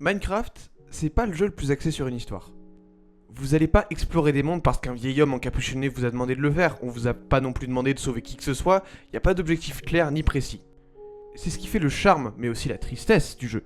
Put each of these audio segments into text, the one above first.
Minecraft, c'est pas le jeu le plus axé sur une histoire. Vous allez pas explorer des mondes parce qu'un vieil homme encapuchonné vous a demandé de le faire, on vous a pas non plus demandé de sauver qui que ce soit, y a pas d'objectif clair ni précis. C'est ce qui fait le charme, mais aussi la tristesse du jeu.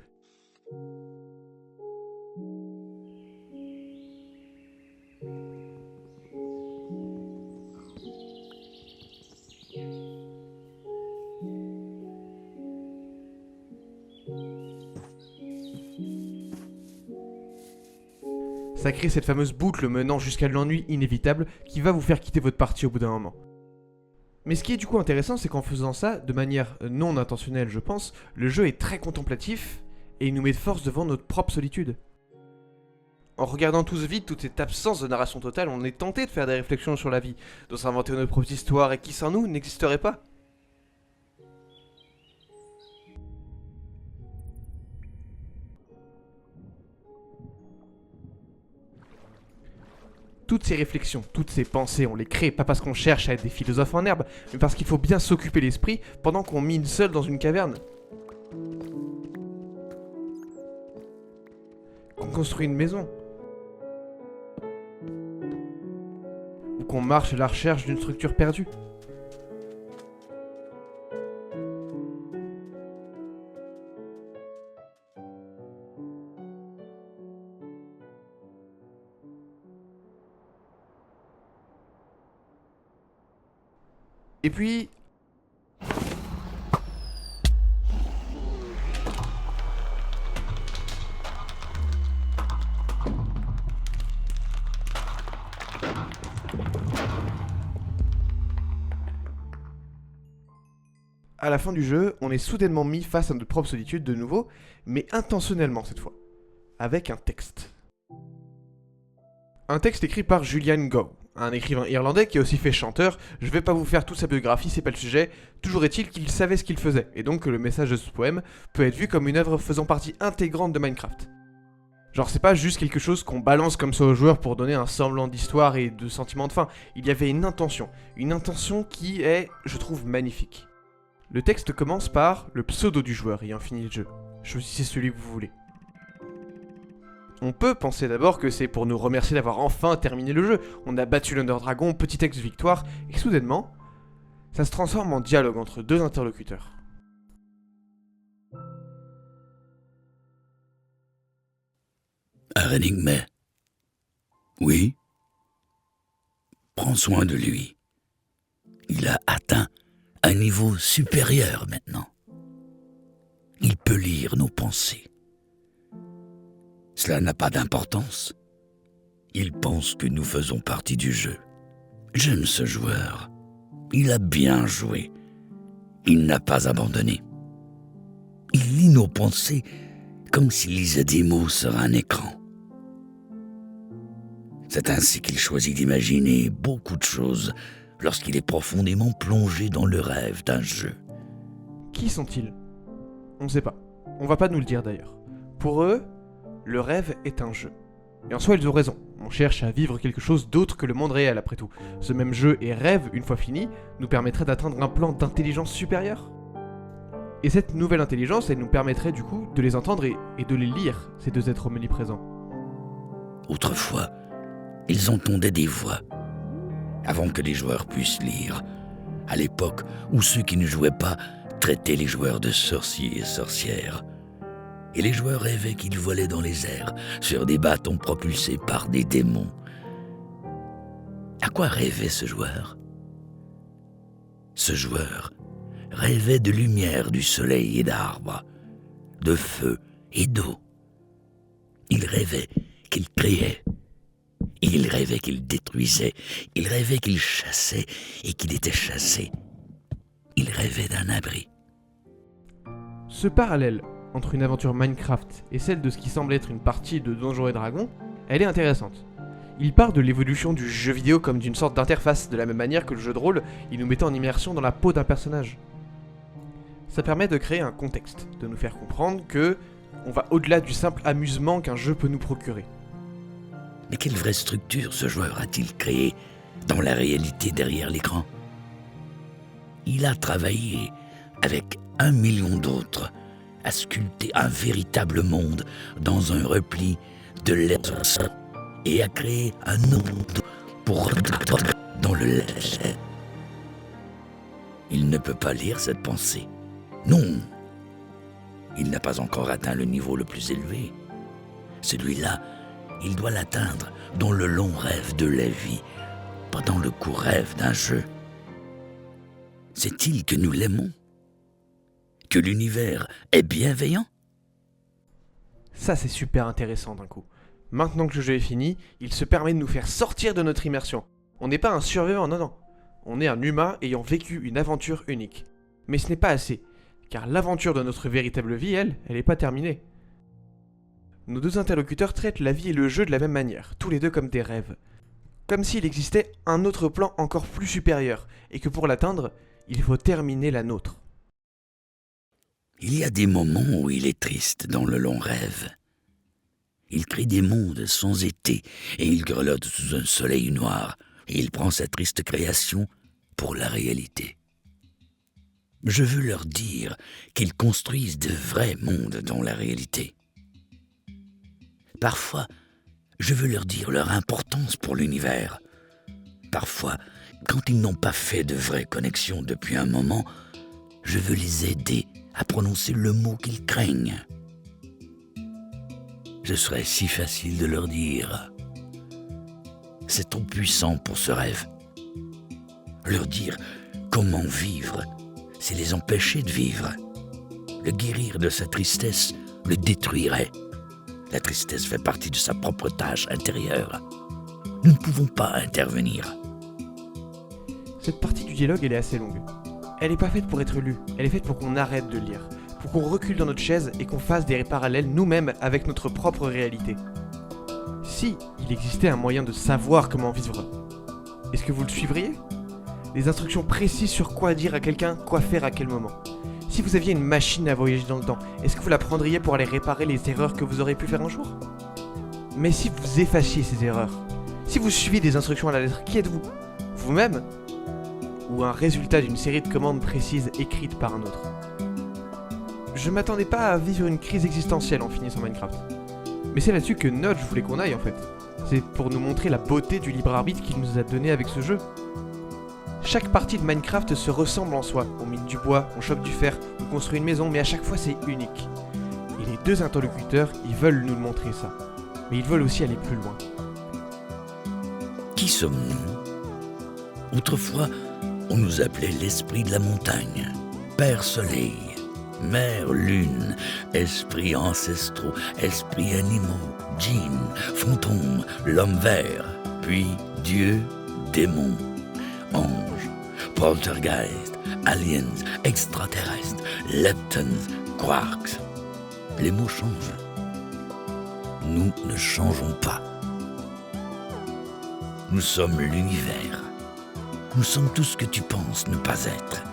Ça crée cette fameuse boucle menant jusqu'à l'ennui inévitable qui va vous faire quitter votre partie au bout d'un moment. Mais ce qui est du coup intéressant, c'est qu'en faisant ça, de manière non intentionnelle je pense, le jeu est très contemplatif et il nous met de force devant notre propre solitude. En regardant tout ce vide, toute cette absence de narration totale, on est tenté de faire des réflexions sur la vie, de s'inventer notre propre histoire et qui sans nous n'existerait pas. Toutes ces réflexions, toutes ces pensées, on les crée pas parce qu'on cherche à être des philosophes en herbe, mais parce qu'il faut bien s'occuper l'esprit pendant qu'on mine seul dans une caverne. Qu'on construit une maison. Ou qu'on marche à la recherche d'une structure perdue. Et puis, à la fin du jeu, on est soudainement mis face à notre propre solitude de nouveau, mais intentionnellement cette fois, avec un texte. Un texte écrit par Julian Gow, un écrivain irlandais qui a aussi fait chanteur. Je vais pas vous faire toute sa biographie, c'est pas le sujet. Toujours est-il qu'il savait ce qu'il faisait, et donc que le message de ce poème peut être vu comme une œuvre faisant partie intégrante de Minecraft. Genre c'est pas juste quelque chose qu'on balance comme ça aux joueurs pour donner un semblant d'histoire et de sentiment de fin. Il y avait une intention qui est, je trouve, magnifique. Le texte commence par le pseudo du joueur ayant fini le jeu. Choisissez celui que vous voulez. On peut penser d'abord que c'est pour nous remercier d'avoir enfin terminé le jeu. On a battu l'Under Dragon, petit texte victoire, et soudainement, ça se transforme en dialogue entre deux interlocuteurs. Arenigme. Oui. Prends soin de lui. Il a atteint un niveau supérieur maintenant. Il peut lire nos pensées. Cela n'a pas d'importance. Il pense que nous faisons partie du jeu. J'aime ce joueur. Il a bien joué. Il n'a pas abandonné. Il lit nos pensées comme s'il lisait des mots sur un écran. C'est ainsi qu'il choisit d'imaginer beaucoup de choses lorsqu'il est profondément plongé dans le rêve d'un jeu. Qui sont-ils? On ne sait pas. On va pas nous le dire d'ailleurs. Pour eux, le rêve est un jeu. Et en soi, ils ont raison. On cherche à vivre quelque chose d'autre que le monde réel, après tout. Ce même jeu et rêve, une fois fini, nous permettrait d'atteindre un plan d'intelligence supérieure. Et cette nouvelle intelligence, elle nous permettrait du coup de les entendre et de les lire, ces deux êtres omniprésents. Autrefois, ils entendaient des voix, avant que les joueurs puissent lire, à l'époque où ceux qui ne jouaient pas traitaient les joueurs de sorciers et sorcières. Et les joueurs rêvaient qu'ils volaient dans les airs, sur des bâtons propulsés par des démons. À quoi rêvait ce joueur? Ce joueur rêvait de lumière du soleil et d'arbres, de feu et d'eau. Il rêvait qu'il créait. Il rêvait qu'il détruisait. Il rêvait qu'il chassait et qu'il était chassé. Il rêvait d'un abri. Ce parallèle entre une aventure Minecraft et celle de ce qui semble être une partie de Donjons et Dragons, elle est intéressante. Il part de l'évolution du jeu vidéo comme d'une sorte d'interface, de la même manière que le jeu de rôle, il nous mettait en immersion dans la peau d'un personnage. Ça permet de créer un contexte, de nous faire comprendre que on va au-delà du simple amusement qu'un jeu peut nous procurer. Mais quelle vraie structure ce joueur a-t-il créée dans la réalité derrière l'écran? Il a travaillé avec 1 million d'autres à sculpter un véritable monde dans un repli de l'être et à créer un monde pour dans le lait. Il ne peut pas lire cette pensée. Non, il n'a pas encore atteint le niveau le plus élevé. Celui-là, il doit l'atteindre dans le long rêve de la vie, pas dans le court rêve d'un jeu. C'est-il que nous l'aimons? Que l'univers est bienveillant? Ça, c'est super intéressant d'un coup. Maintenant que le jeu est fini, il se permet de nous faire sortir de notre immersion. On n'est pas un survivant, non. On est un humain ayant vécu une aventure unique. Mais ce n'est pas assez, car l'aventure de notre véritable vie, elle n'est pas terminée. Nos deux interlocuteurs traitent la vie et le jeu de la même manière, tous les deux comme des rêves. Comme s'il existait un autre plan encore plus supérieur, et que pour l'atteindre, il faut terminer la nôtre. Il y a des moments où il est triste dans le long rêve. Il crée des mondes sans été et il grelotte sous un soleil noir et il prend sa triste création pour la réalité. Je veux leur dire qu'ils construisent de vrais mondes dans la réalité. Parfois, je veux leur dire leur importance pour l'univers. Parfois, quand ils n'ont pas fait de vraies connexions depuis un moment, je veux les aider à prononcer le mot qu'ils craignent. Ce serait si facile de leur dire « C'est trop puissant pour ce rêve ». Leur dire comment vivre, c'est les empêcher de vivre. Le guérir de sa tristesse le détruirait. La tristesse fait partie de sa propre tâche intérieure. Nous ne pouvons pas intervenir. Cette partie du dialogue, elle est assez longue. Elle n'est pas faite pour être lue, elle est faite pour qu'on arrête de lire, pour qu'on recule dans notre chaise et qu'on fasse des parallèles nous-mêmes avec notre propre réalité. Si il existait un moyen de savoir comment vivre, est-ce que vous le suivriez? Des instructions précises sur quoi dire à quelqu'un, quoi faire à quel moment. Si vous aviez une machine à voyager dans le temps, est-ce que vous la prendriez pour aller réparer les erreurs que vous auriez pu faire un jour? Mais si vous effaciez ces erreurs, si vous suiviez des instructions à la lettre, qui êtes-vous? Vous-même? Ou un résultat d'une série de commandes précises écrites par un autre? Je m'attendais pas à vivre une crise existentielle en finissant Minecraft. Mais c'est là-dessus que Notch voulait qu'on aille en fait. C'est pour nous montrer la beauté du libre arbitre qu'il nous a donné avec ce jeu. Chaque partie de Minecraft se ressemble en soi. On mine du bois, on chope du fer, on construit une maison, mais à chaque fois c'est unique. Et les deux interlocuteurs, ils veulent nous le montrer ça. Mais ils veulent aussi aller plus loin. Qui sommes-nous? Autrefois, on nous appelait l'esprit de la montagne, Père Soleil, Mère Lune, esprits ancestraux, esprits animaux, djinns, fantômes, l'homme vert, puis Dieu, démon, ange, poltergeist, aliens, extraterrestres, leptons, quarks. Les mots changent. Nous ne changeons pas. Nous sommes l'univers. Nous sommes tout ce que tu penses ne pas être.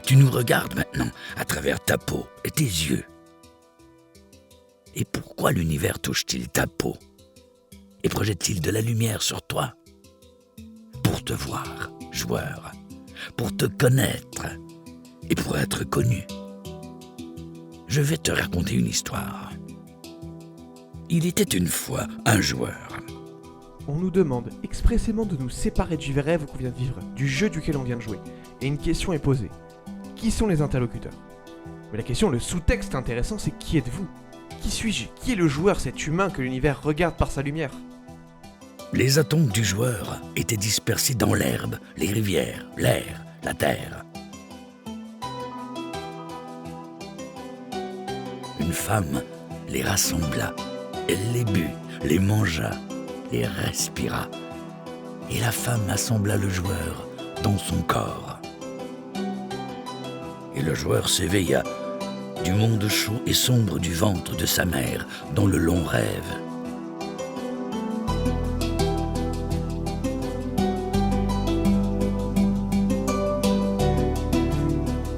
Tu nous regardes maintenant à travers ta peau et tes yeux. Et pourquoi l'univers touche-t-il ta peau? Et projette-t-il de la lumière sur toi? Pour te voir, joueur, pour te connaître et pour être connu. Je vais te raconter une histoire. Il était une fois un joueur. On nous demande expressément de nous séparer du rêve qu'on vient de vivre, du jeu duquel on vient de jouer. Et une question est posée. Qui sont les interlocuteurs? Mais la question, le sous-texte intéressant, c'est qui êtes-vous? Qui suis-je? Qui est le joueur, cet humain que l'univers regarde par sa lumière? Les atomes du joueur étaient dispersés dans l'herbe, les rivières, l'air, la terre. Une femme les rassembla, elle les but, les mangea, les respira. Et la femme assembla le joueur dans son corps. Et le joueur s'éveilla du monde chaud et sombre du ventre de sa mère dans le long rêve.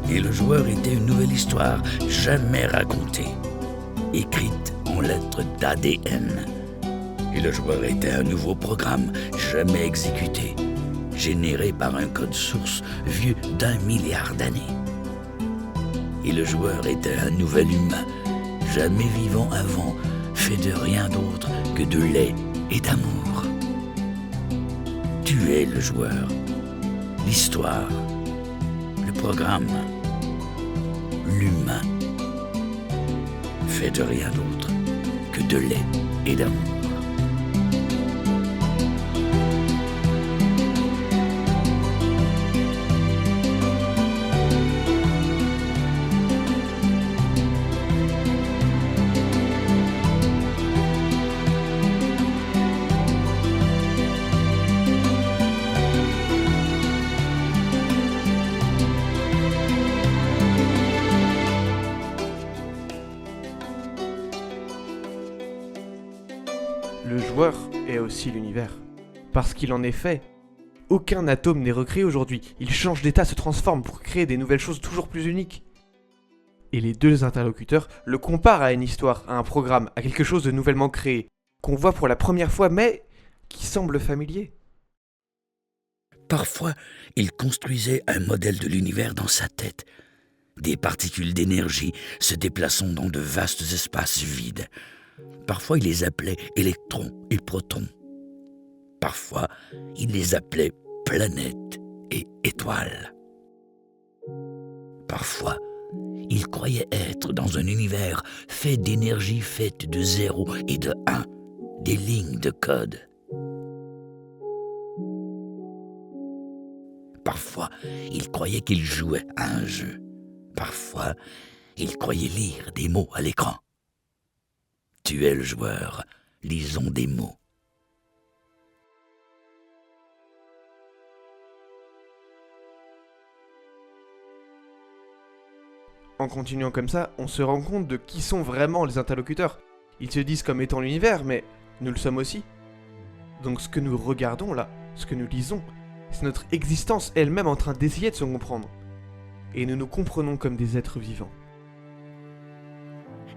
Et le joueur était une nouvelle histoire jamais racontée, écrite en lettres d'ADN. Et le joueur était un nouveau programme jamais exécuté, généré par un code source vieux d'1 milliard d'années. Et le joueur était un nouvel humain, jamais vivant avant, fait de rien d'autre que de lait et d'amour. Tu es le joueur, l'histoire, le programme, l'humain, fait de rien d'autre que de lait et d'amour. Le joueur est aussi l'univers. Parce qu'il en est fait. Aucun atome n'est recréé aujourd'hui. Il change d'état, se transforme pour créer des nouvelles choses toujours plus uniques. Et les deux interlocuteurs le comparent à une histoire, à un programme, à quelque chose de nouvellement créé, qu'on voit pour la première fois, mais qui semble familier. Parfois, il construisait un modèle de l'univers dans sa tête. Des particules d'énergie se déplaçant dans de vastes espaces vides. Parfois, il les appelait électrons et protons. Parfois, il les appelait planètes et étoiles. Parfois, il croyait être dans un univers fait d'énergie faite de 0 et de 1, des lignes de code. Parfois, il croyait qu'il jouait à un jeu. Parfois, il croyait lire des mots à l'écran. Tu es le joueur, lisons des mots. En continuant comme ça, on se rend compte de qui sont vraiment les interlocuteurs. Ils se disent comme étant l'univers, mais nous le sommes aussi. Donc ce que nous regardons là, ce que nous lisons, c'est notre existence elle-même en train d'essayer de se comprendre. Et nous nous comprenons comme des êtres vivants.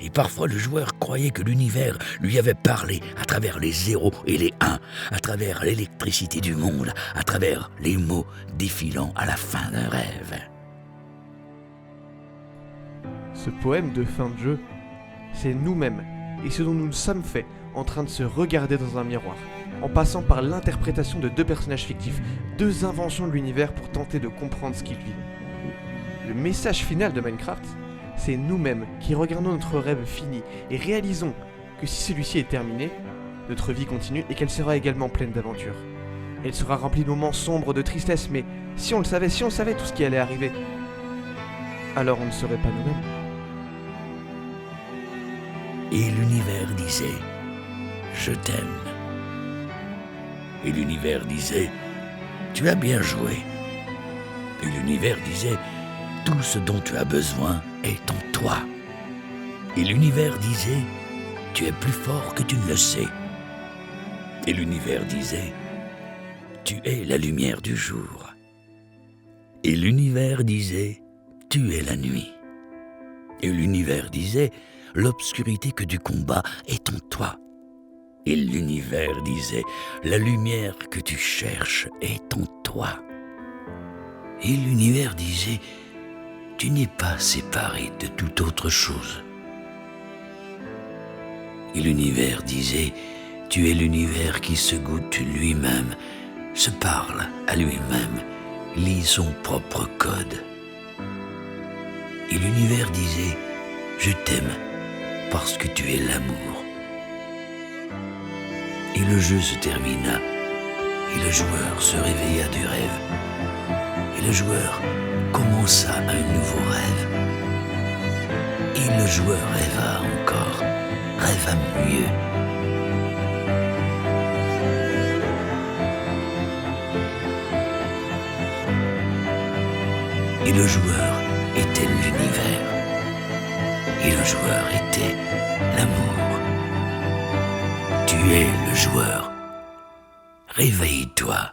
Et parfois le joueur croyait que l'univers lui avait parlé à travers les 0 et les 1, à travers l'électricité du monde, à travers les mots défilant à la fin d'un rêve. Ce poème de fin de jeu, c'est nous-mêmes et ce dont nous nous sommes faits en train de se regarder dans un miroir, en passant par l'interprétation de deux personnages fictifs, deux inventions de l'univers pour tenter de comprendre ce qu'ils vivent. Le message final de Minecraft, c'est nous-mêmes qui regardons notre rêve fini et réalisons que si celui-ci est terminé, notre vie continue et qu'elle sera également pleine d'aventures. Elle sera remplie de moments sombres, de tristesse, mais si on le savait, si on savait tout ce qui allait arriver, alors on ne serait pas nous-mêmes. Et l'univers disait « Je t'aime ». Et l'univers disait « Tu as bien joué ». Et l'univers disait « Tout ce dont tu as besoin est en toi ». Et l'univers disait « Tu es plus fort que tu ne le sais ». Et l'univers disait « Tu es la lumière du jour ». Et l'univers disait « Tu es la nuit ». Et l'univers disait « L'obscurité que du combat est en toi ». Et l'univers disait « La lumière que tu cherches est en toi ». Et l'univers disait « Tu n'es pas séparé de toute autre chose ». Et l'univers disait « Tu es l'univers qui se goûte lui-même, se parle à lui-même, lit son propre code ». Et l'univers disait « Je t'aime parce que tu es l'amour ». Et le jeu se termina, et le joueur se réveilla du rêve. Et le joueur commença un nouveau rêve. Et le joueur rêva encore, rêva mieux. Et le joueur était l'univers. Et le joueur était l'amour. Tu es le joueur. Réveille-toi.